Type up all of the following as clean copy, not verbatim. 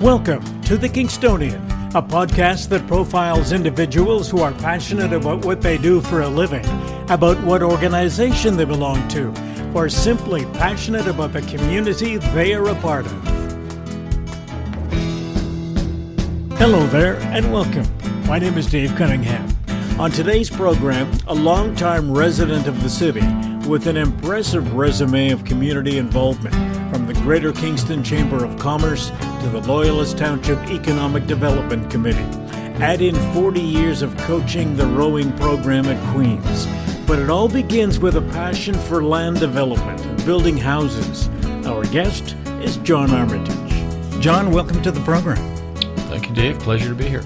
Welcome to The Kingstonian, a podcast that profiles individuals who are passionate about what they do for a living, about what organization they belong to, or simply passionate about the community they are a part of. Hello there, and welcome. My name is Dave Cunningham. On today's program, a longtime resident of the city with an impressive resume of community involvement, from the Greater Kingston Chamber of Commerce to the Loyalist Township Economic Development Committee. Add in 40 years of coaching the rowing program at Queen's. But it all begins with a passion for land development and building houses. Our guest is John Armitage. John, welcome to the program. Thank you, Dave. Pleasure to be here.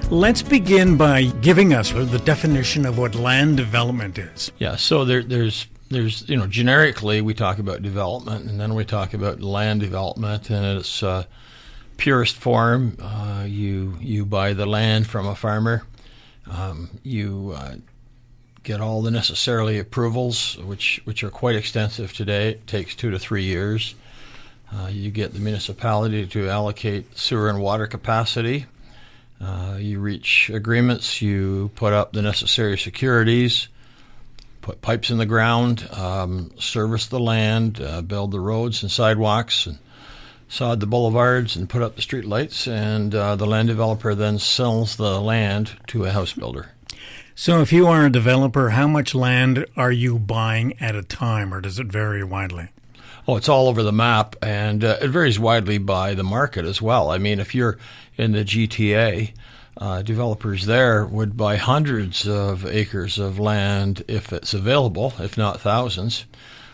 Let's begin by giving us the definition of what land development is. Yeah, so there's generically we talk about development, and then we talk about land development, and its purest form. You buy the land from a farmer. You get all the necessary approvals, which are quite extensive today. It takes 2 to 3 years. You get the municipality to allocate sewer and water capacity. You reach agreements. You put up the necessary securities, put pipes in the ground, service the land, build the roads and sidewalks, and sod the boulevards and put up the street lights, and the land developer then sells the land to a house builder. So if you are a developer, how much land are you buying at a time, or does it vary widely? Oh, it's all over the map, and it varies widely by the market as well. I mean, if you're in the GTA, developers there would buy hundreds of acres of land if it's available, if not thousands.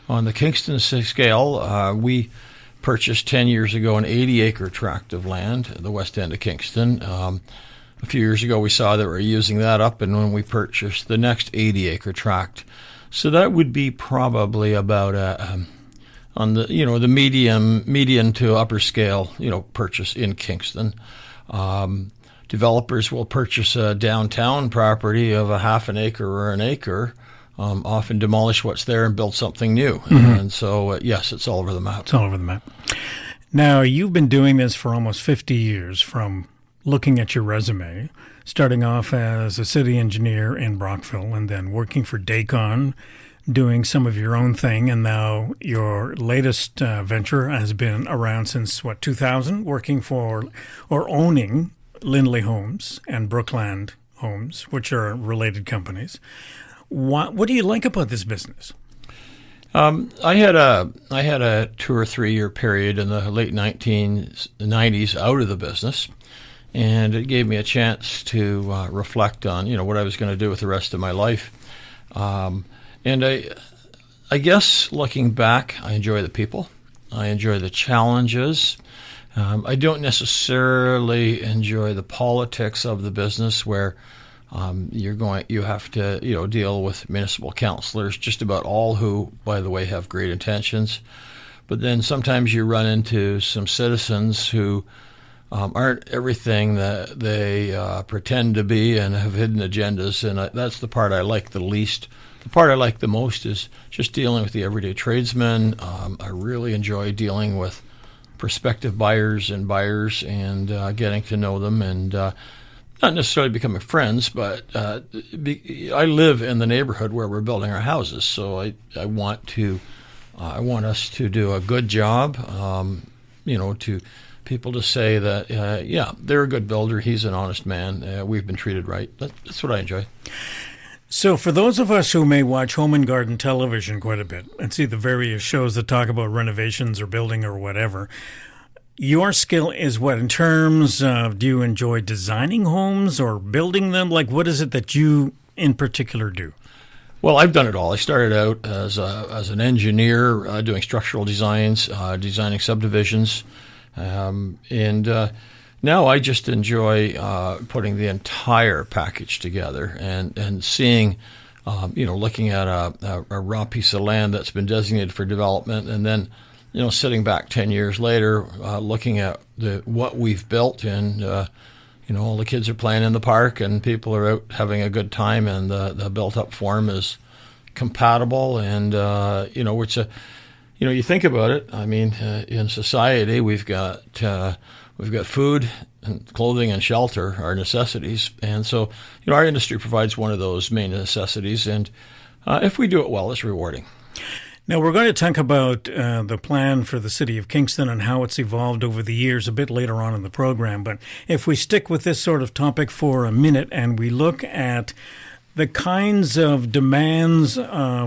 On the Kingston scale, we purchased 10 years ago an 80-acre tract of land at the west end of Kingston. A few years ago, we saw that we were using that up, and when we purchased the next 80-acre tract. So that would be probably about on the the median to upper scale purchase in Kingston. Developers will purchase a downtown property of a half an acre or an acre, often demolish what's there and build something new. Mm-hmm. And so, yes, it's all over the map. It's all over the map. Now, you've been doing this for almost 50 years, from looking at your resume, starting off as a city engineer in Brockville and then working for Dacon, doing some of your own thing, and now your latest venture has been around since, 2000, working for or owning Lindley Homes and Brookland Homes, which are related companies. What do you like about this business? I had a 2 or 3 year period in the late 1990s out of the business, and it gave me a chance to reflect on what I was going to do with the rest of my life. And I guess looking back, I enjoy the people. I enjoy the challenges. I don't necessarily enjoy the politics of the business, where you have to deal with municipal councillors, just about all who, by the way, have great intentions. But then sometimes you run into some citizens who aren't everything that they pretend to be and have hidden agendas, and that's the part I like the least. The part I like the most is just dealing with the everyday tradesmen. I really enjoy dealing with prospective buyers and getting to know them, and not necessarily becoming friends, but I live in the neighborhood where we're building our houses, so I want us to do a good job, to people to say that, they're a good builder, he's an honest man, we've been treated right. That's what I enjoy. So for those of us who may watch home and garden television quite a bit and see the various shows that talk about renovations or building or whatever, your skill is what in terms of, do you enjoy designing homes or building them? Like, what is it that you in particular do? Well, I've done it all. I started out as an engineer doing structural designs, designing subdivisions, and now I just enjoy putting the entire package together and seeing, looking at a raw piece of land that's been designated for development, and then, sitting back 10 years later, looking at what we've built, and all the kids are playing in the park and people are out having a good time, and the built-up form is compatible, and it's a, you think about it. I mean, in society we've got We've got food and clothing and shelter, our necessities. And so, our industry provides one of those main necessities. And if we do it well, it's rewarding. Now, we're going to talk about the plan for the city of Kingston and how it's evolved over the years a bit later on in the program. But if we stick with this sort of topic for a minute and we look at the kinds of demands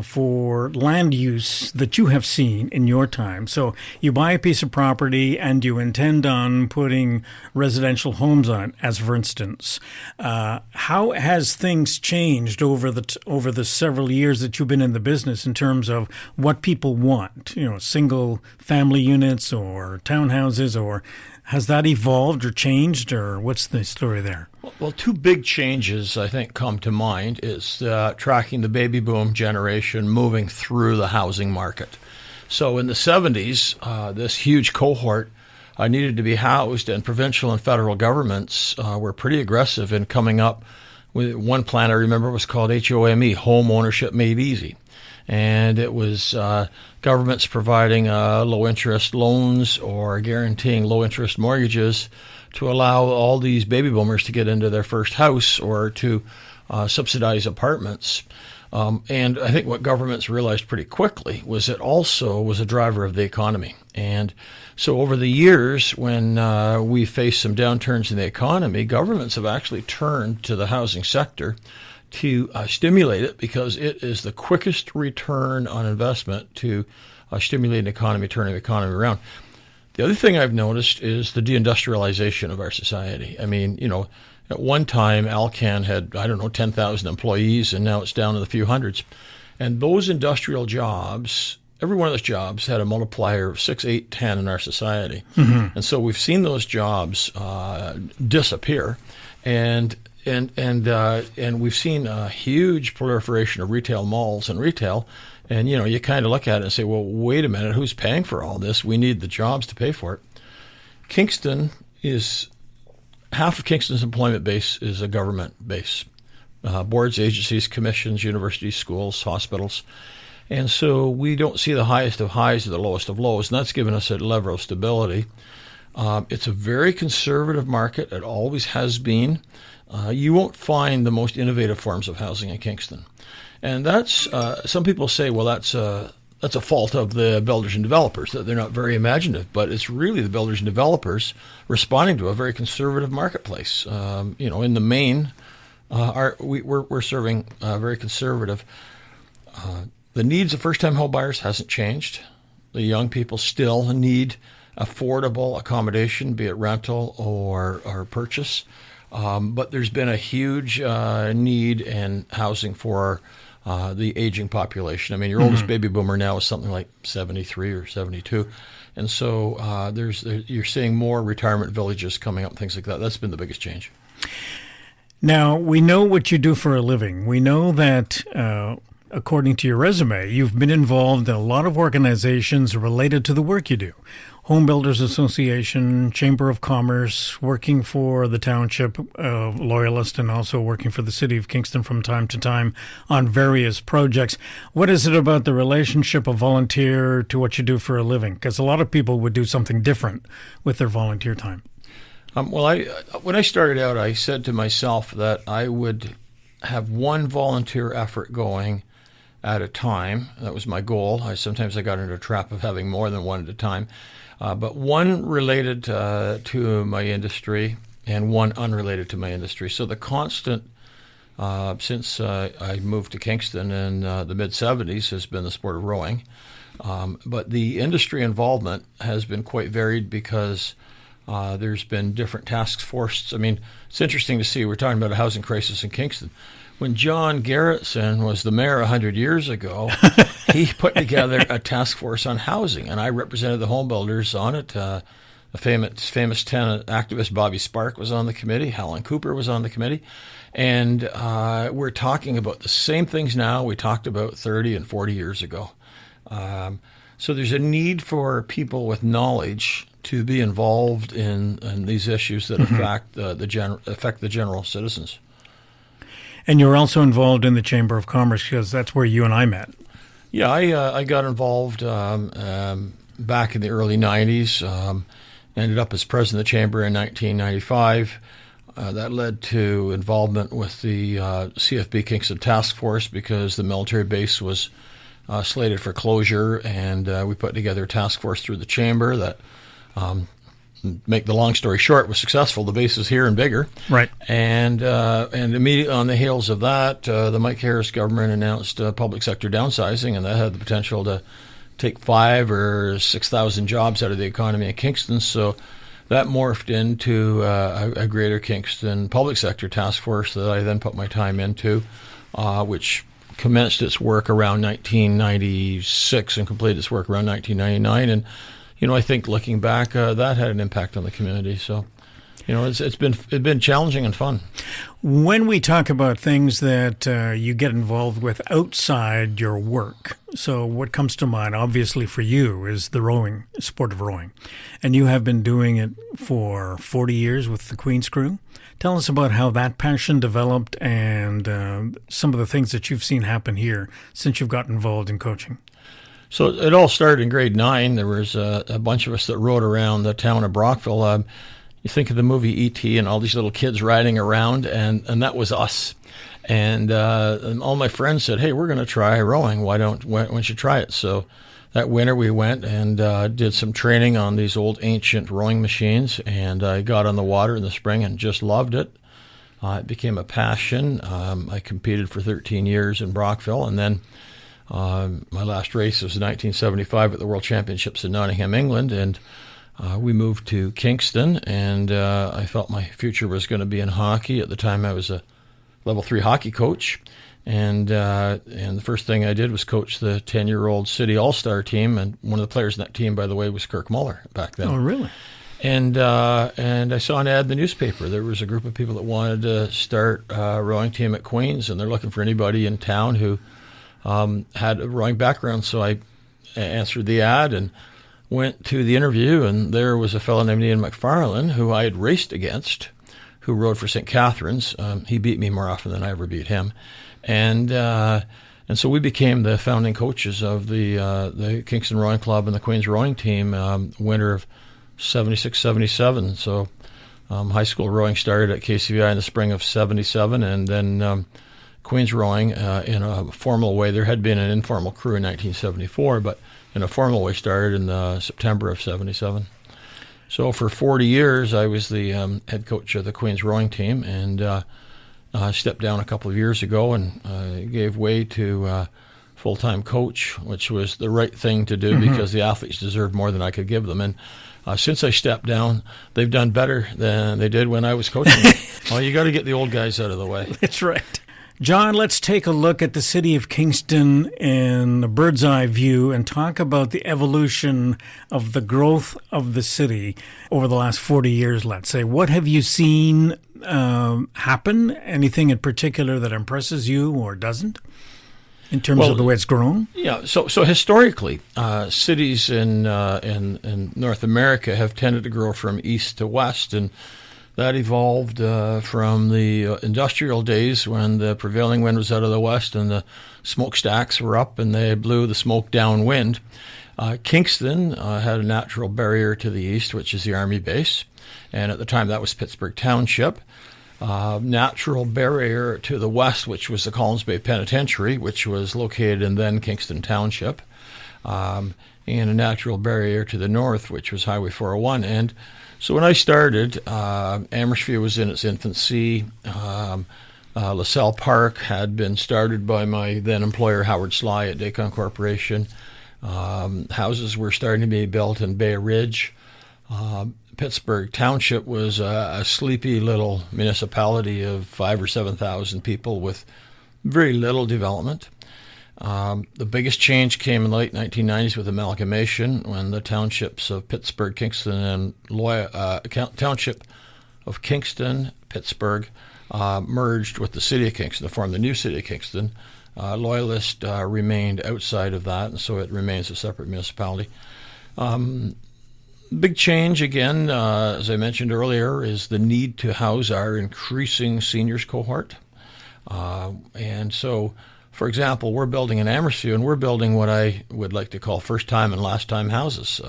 for land use that you have seen in your time. So you buy a piece of property and you intend on putting residential homes on it, as for instance. How has things changed over the several years that you've been in the business in terms of what people want? Single family units or townhouses, or has that evolved or changed, or what's the story there? Well, two big changes, I think, come to mind is tracking the baby boom generation moving through the housing market. So in the 70s, this huge cohort needed to be housed, and provincial and federal governments were pretty aggressive in coming up with one plan. I remember was called HOME, Home Ownership Made Easy. And it was governments providing low-interest loans or guaranteeing low-interest mortgages to allow all these baby boomers to get into their first house or to subsidize apartments. And I think what governments realized pretty quickly was it also was a driver of the economy. And so over the years, when we faced some downturns in the economy, governments have actually turned to the housing sector to stimulate it because it is the quickest return on investment to stimulate an economy, turning the economy around. The other thing I've noticed is the deindustrialization of our society. I mean, at one time, Alcan had, 10,000 employees, and now it's down to the few hundreds. And those industrial jobs, every one of those jobs had a multiplier of 6, 8, 10 in our society. Mm-hmm. And so we've seen those jobs disappear. And we've seen a huge proliferation of retail malls and retail. And, you kind of look at it and say, well, wait a minute, who's paying for all this? We need the jobs to pay for it. Kingston is, half of Kingston's employment base is a government base. Boards, agencies, commissions, universities, schools, hospitals. And so we don't see the highest of highs or the lowest of lows, and that's given us a level of stability. It's a very conservative market. It always has been. You won't find the most innovative forms of housing in Kingston. And that's, some people say, well, that's a fault of the builders and developers, that they're not very imaginative. But it's really the builders and developers responding to a very conservative marketplace. In the main, we're serving very conservative. The needs of first-time home buyers hasn't changed. The young people still need affordable accommodation, be it rental or purchase. But there's been a huge need in housing for the aging population. I mean, your oldest baby boomer now is something like 73 or 72. And so you're seeing more retirement villages coming up, things like that. That's been the biggest change. Now, we know what you do for a living. We know that, according to your resume, you've been involved in a lot of organizations related to the work you do. Home Builders Association, Chamber of Commerce, working for the Township of Loyalist, and also working for the City of Kingston from time to time on various projects. What is it about the relationship of volunteer to what you do for a living? Because a lot of people would do something different with their volunteer time. When I started out, I said to myself that I would have one volunteer effort going at a time. That was my goal. Sometimes I got into a trap of having more than one at a time. But one related to my industry and one unrelated to my industry. So the constant, since I moved to Kingston in the mid-'70s, has been the sport of rowing. But the industry involvement has been quite varied because there's been different task forces. I mean, it's interesting to see, we're talking about a housing crisis in Kingston. When John Garretson was the mayor 100 years ago, he put together a task force on housing, and I represented the home builders on it. The famous tenant activist Bobby Spark was on the committee. Helen Cooper was on the committee. And we're talking about the same things now we talked about 30 and 40 years ago. So there's a need for people with knowledge to be involved in these issues that affect the general citizens. And you're also involved in the Chamber of Commerce because that's where you and I met. Yeah, I got involved back in the early 90s. ended up as president of the chamber in 1995. That led to involvement with the CFB Kingston Task Force because the military base was slated for closure, and we put together a task force through the chamber that, make the long story short, was successful. The base is here and bigger. Right. And immediately on the heels of that, the Mike Harris government announced public sector downsizing, and that had the potential to take 5,000 or 6,000 jobs out of the economy in Kingston. So that morphed into a Greater Kingston public sector task force that I then put my time into, which commenced its work around 1996 and completed its work around 1999. And, I think looking back, that had an impact on the community. So, it's been challenging and fun. When we talk about things that you get involved with outside your work, so what comes to mind, obviously for you, is the sport of rowing. And you have been doing it for 40 years with the Queen's Crew. Tell us about how that passion developed and some of the things that you've seen happen here since you've got involved in coaching. So it all started in grade 9. There was a bunch of us that rode around the town of Brockville. You think of the movie E.T. and all these little kids riding around, and that was us. And all my friends said, "Hey, we're going to try rowing. Why don't you try it?" So that winter we went and did some training on these old ancient rowing machines, and I got on the water in the spring and just loved it. It became a passion. I competed for 13 years in Brockville, and then my last race was in 1975 at the World Championships in Nottingham, England, and we moved to Kingston, and I felt my future was going to be in hockey. At the time, I was a level 3 hockey coach, and the first thing I did was coach the 10-year-old City All-Star team, and one of the players in that team, by the way, was Kirk Muller back then. Oh, really? And I saw an ad in the newspaper. There was a group of people that wanted to start a rowing team at Queen's, and they're looking for anybody in town who had a rowing background. So I answered the ad and went to the interview, and there was a fellow named Ian McFarlane who I had raced against, who rode for St. Catharines. He beat me more often than I ever beat him. And so we became the founding coaches of the Kingston Rowing Club and the Queen's Rowing Team winter of 76, 77. So high school rowing started at KCVI in the spring of 77, and then Queen's Rowing in a formal way. There had been an informal crew in 1974, but in a formal way started in September of 77. So for 40 years, I was the head coach of the Queen's Rowing Team, and I stepped down a couple of years ago and gave way to full-time coach, which was the right thing to do because the athletes deserved more than I could give them. And since I stepped down, they've done better than they did when I was coaching. Well, you got to get the old guys out of the way. That's right. John, let's take a look at the city of Kingston in a bird's eye view and talk about the evolution of the growth of the city over the last 40 years, let's say. What have you seen happen? Anything in particular that impresses you or doesn't in terms of the way it's grown? Yeah, so historically, cities in North America have tended to grow from east to west, and that evolved from the industrial days when the prevailing wind was out of the west and the smokestacks were up and they blew the smoke downwind. Kingston had a natural barrier to the east, which is the Army base, and at the time that was Pittsburgh Township. Natural barrier to the west, which was the Collins Bay Penitentiary, which was located in then Kingston Township, and a natural barrier to the north, which was Highway 401. And so when I started, Amherst was in its infancy. LaSalle Park had been started by my then employer, Howard Sly, at Dacon Corporation. Houses were starting to be built in Bay Ridge. Pittsburgh Township was a sleepy little municipality of 5,000 or 7,000 people with very little development. The biggest change came in the late 1990s with amalgamation when the townships of Pittsburgh, Kingston, and Township of Kingston, Pittsburgh, merged with the city of Kingston to form the new city of Kingston. Loyalist remained outside of that, and so it remains a separate municipality. Big change, again, as I mentioned earlier, is the need to house our increasing seniors cohort. And so, for example, we're building in Amherst, and we're building what I would like to call first-time and last-time houses.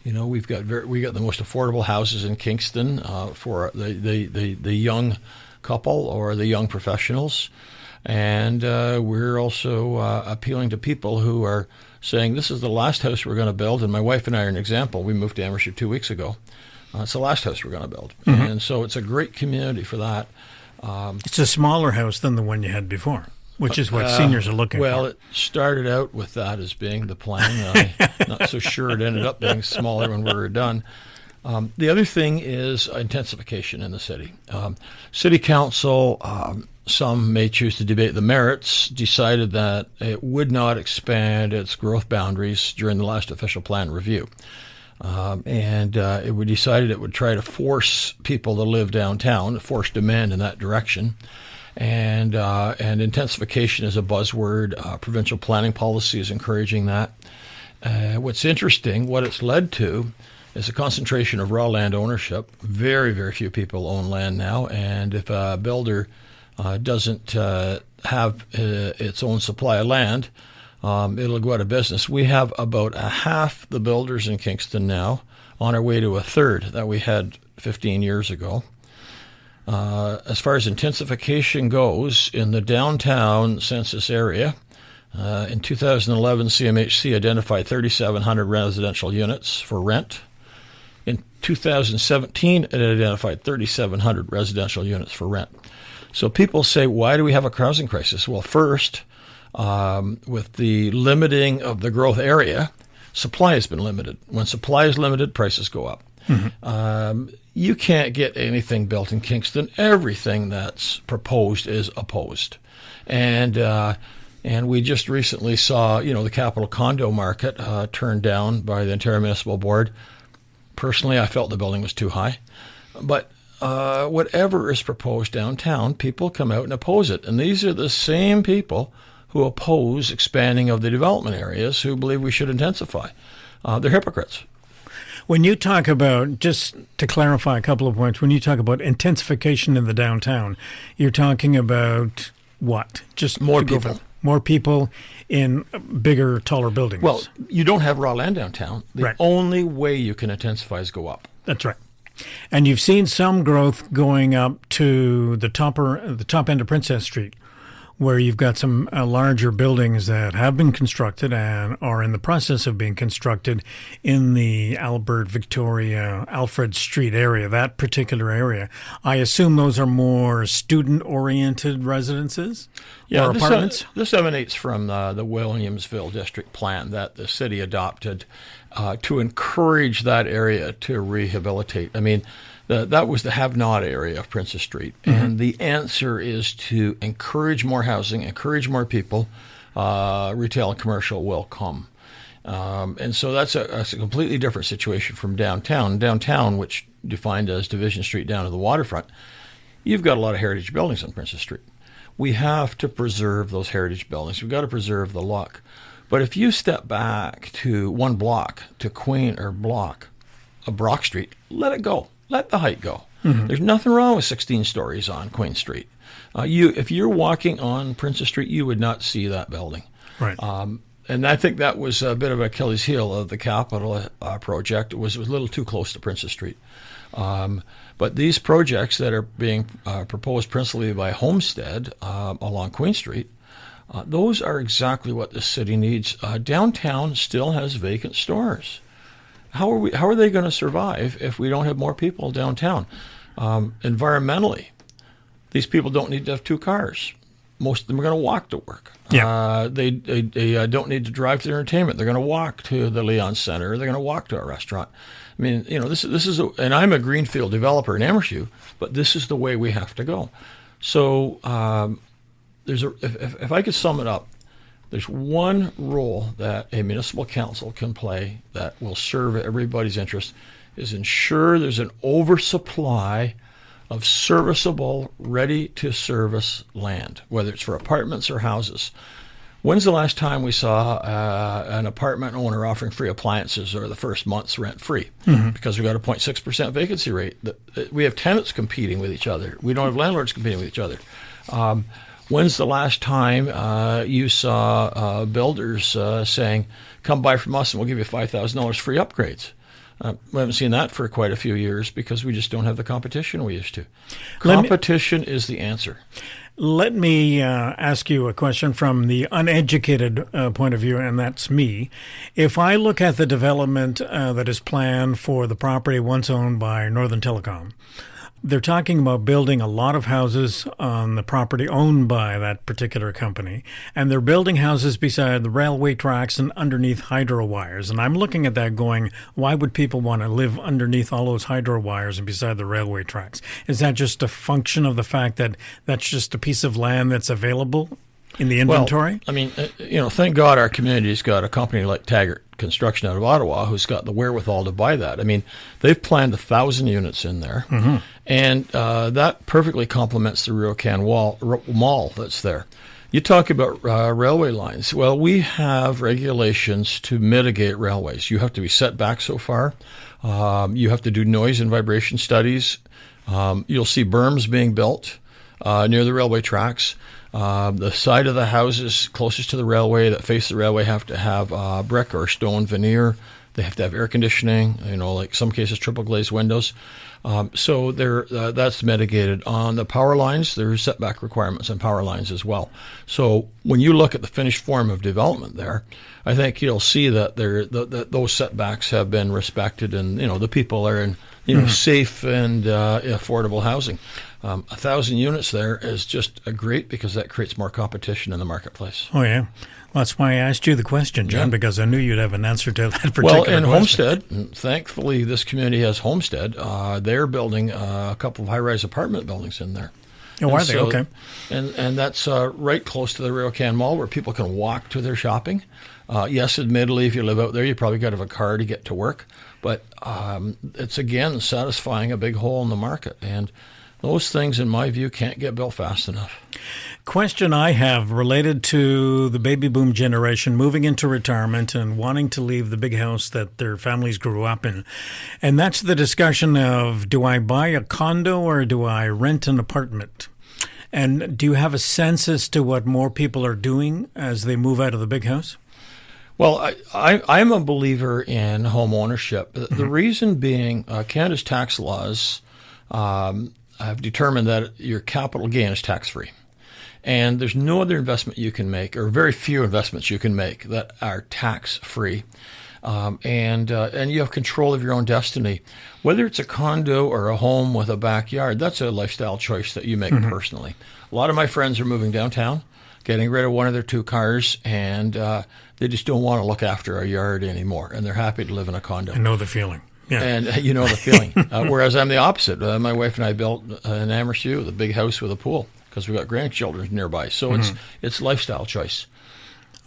we got the most affordable houses in Kingston for the young couple or the young professionals, and we're also appealing to people who are saying this is the last house we're going to build. And my wife and I are an example. We moved to Amherst 2 weeks ago. It's the last house we're going to build, and so it's a great community for that. It's a smaller house than the one you had before, which is what seniors are looking for. Well, it started out with that as being the plan. I'm not so sure it ended up being smaller when we were done. The other thing is intensification in the city. City Council, some may choose to debate the merits, decided that it would not expand its growth boundaries during the last official plan review. It decided it would try to force people to live downtown, force demand in that direction. And intensification is a buzzword. Provincial planning policy is encouraging that. What's interesting, what it's led to, is a concentration of raw land ownership. Very, very few people own land now, and if a builder doesn't have its own supply of land, it'll go out of business. We have about a half the builders in Kingston now, on our way to a third that we had 15 years ago. As far as intensification goes, in the downtown census area, in 2011, CMHC identified 3,700 residential units for rent. In 2017, it identified 3,700 residential units for rent. So people say, why do we have a housing crisis? Well, first, with the limiting of the growth area, supply has been limited. When supply is limited, prices go up. You can't get anything built in Kingston. Everything that's proposed is opposed. And we just recently saw, the capital condo market turned down by the Ontario Municipal Board. Personally, I felt the building was too high. But whatever is proposed downtown, people come out and oppose it. And these are the same people who oppose expanding of the development areas, who believe we should intensify. They're hypocrites. When you talk about, just to clarify a couple of points, when you talk about intensification in the downtown, you're talking about what? Just more people. More people in bigger, taller buildings. Well, you don't have raw land downtown. The Right. only way you can intensify is go up. That's right. And you've seen some growth going up to the top end of Princess Street, where you've got some larger buildings that have been constructed and are in the process of being constructed in the Albert, Victoria, Alfred Street area, that particular area. I assume those are more student-oriented residences or apartments? This emanates from the Williamsville district plan that the city adopted to encourage that area to rehabilitate. I mean, that was the have-not area of Princess Street. And the answer is to encourage more housing, encourage more people. Retail and commercial will come. And so that's a completely different situation from downtown. Downtown, which defined as Division Street down to the waterfront, you've got a lot of heritage buildings on Princess Street. We have to preserve those heritage buildings. We've got to preserve the look. But if you step back to one block, to Queen or Block, Brock Street, let it go. Let the height go. There's nothing wrong with 16 stories on Queen Street. If you're walking on Princess Street, you would not see that building. Right. And I think that was a bit of an Achilles heel of the capital project. It was a little too close to Princess Street. But these projects that are being proposed principally by Homestead along Queen Street, those are exactly what the city needs. Downtown still has vacant stores. How are they going to survive if we don't have more people downtown? Environmentally, these people don't need to have two cars. Most of them are going to walk to work. Yeah. They don't need to drive to their entertainment. They're going to walk to the Leon Center. They're going to walk to a restaurant. I mean, this is and I'm a greenfield developer in Amherst, but this is the way we have to go. So if I could sum it up, there's one role that a municipal council can play that will serve everybody's interest, is ensure there's an oversupply of serviceable, ready-to-service land, whether it's for apartments or houses. When's the last time we saw an apartment owner offering free appliances or the first month's rent free? Because we've got a 0.6% vacancy rate. We have tenants competing with each other. We don't have landlords competing with each other. When's the last time you saw builders saying, come buy from us and we'll give you $5,000 free upgrades? We haven't seen that for quite a few years because we just don't have the competition we used to. Competition is the answer. Let me ask you a question from the uneducated point of view, and that's me. If I look at the development that is planned for the property once owned by Northern Telecom, they're talking about building a lot of houses on the property owned by that particular company, and they're building houses beside the railway tracks and underneath hydro wires. And I'm looking at that going, why would people want to live underneath all those hydro wires and beside the railway tracks? Is that just a function of the fact that that's just a piece of land that's available in the inventory? Well, I mean, thank God our community's got a company like Taggart Construction out of Ottawa who's got the wherewithal to buy that. I mean, they've planned 1,000 units in there, and that perfectly complements the Riocan Mall that's there. You talk about railway lines. Well, we have regulations to mitigate railways. You have to be set back so far. You have to do noise and vibration studies. You'll see berms being built near the railway tracks. The side of the houses closest to the railway that face the railway have to have brick or stone veneer. They have to have air conditioning, like some cases triple glazed windows. So that's mitigated. On the power lines, there are setback requirements on power lines as well. So when you look at the finished form of development there, I think you'll see that those setbacks have been respected, and the people are in safe and affordable housing. 1,000 units there is just great because that creates more competition in the marketplace. Oh, yeah. Well, that's why I asked you the question, John, because I knew you'd have an answer to that particular question. Well, in Homestead, thankfully this community has Homestead. They're building a couple of high-rise apartment buildings in there. Oh, are they? Okay. And that's right close to the Riocan Mall where people can walk to their shopping. Yes, admittedly, if you live out there, you probably got to have a car to get to work. But it's, again, satisfying a big hole in the market. And those things, in my view, can't get built fast enough. Question I have related to the baby boom generation moving into retirement and wanting to leave the big house that their families grew up in. And that's the discussion of, do I buy a condo or do I rent an apartment? And do you have a sense as to what more people are doing as they move out of the big house? Well, I'm a believer in home ownership. The reason being Canada's tax laws have determined that your capital gain is tax-free. And there's no other investment you can make, or very few investments you can make that are tax-free. And you have control of your own destiny. Whether it's a condo or a home with a backyard, that's a lifestyle choice that you make personally. A lot of my friends are moving downtown, getting rid of one of their two cars, and they just don't want to look after a yard anymore, and they're happy to live in a condo. I know the feeling. Yeah. And you know the feeling. Whereas I'm the opposite. My wife and I built in Amherst, the big house with a pool, because we've got grandchildren nearby. So it's lifestyle choice.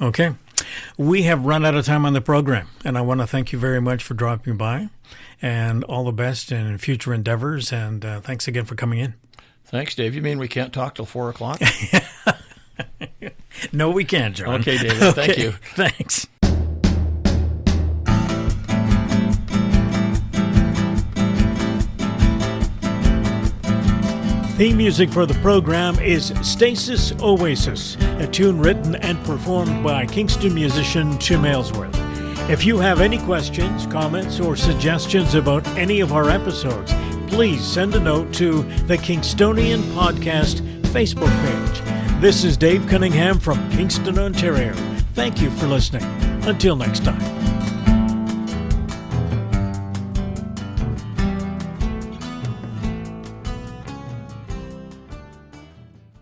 Okay. We have run out of time on the program, and I want to thank you very much for dropping by, and all the best in future endeavors, and thanks again for coming in. Thanks, Dave. You mean we can't talk till 4 o'clock? No, we can, John. Okay, David. Thank you. Thanks. Theme music for the program is Stasis Oasis, a tune written and performed by Kingston musician Tim Aylesworth. If you have any questions, comments, or suggestions about any of our episodes, please send a note to the Kingstonian Podcast Facebook page. This is Dave Cunningham from Kingston, Ontario. Thank you for listening. Until next time.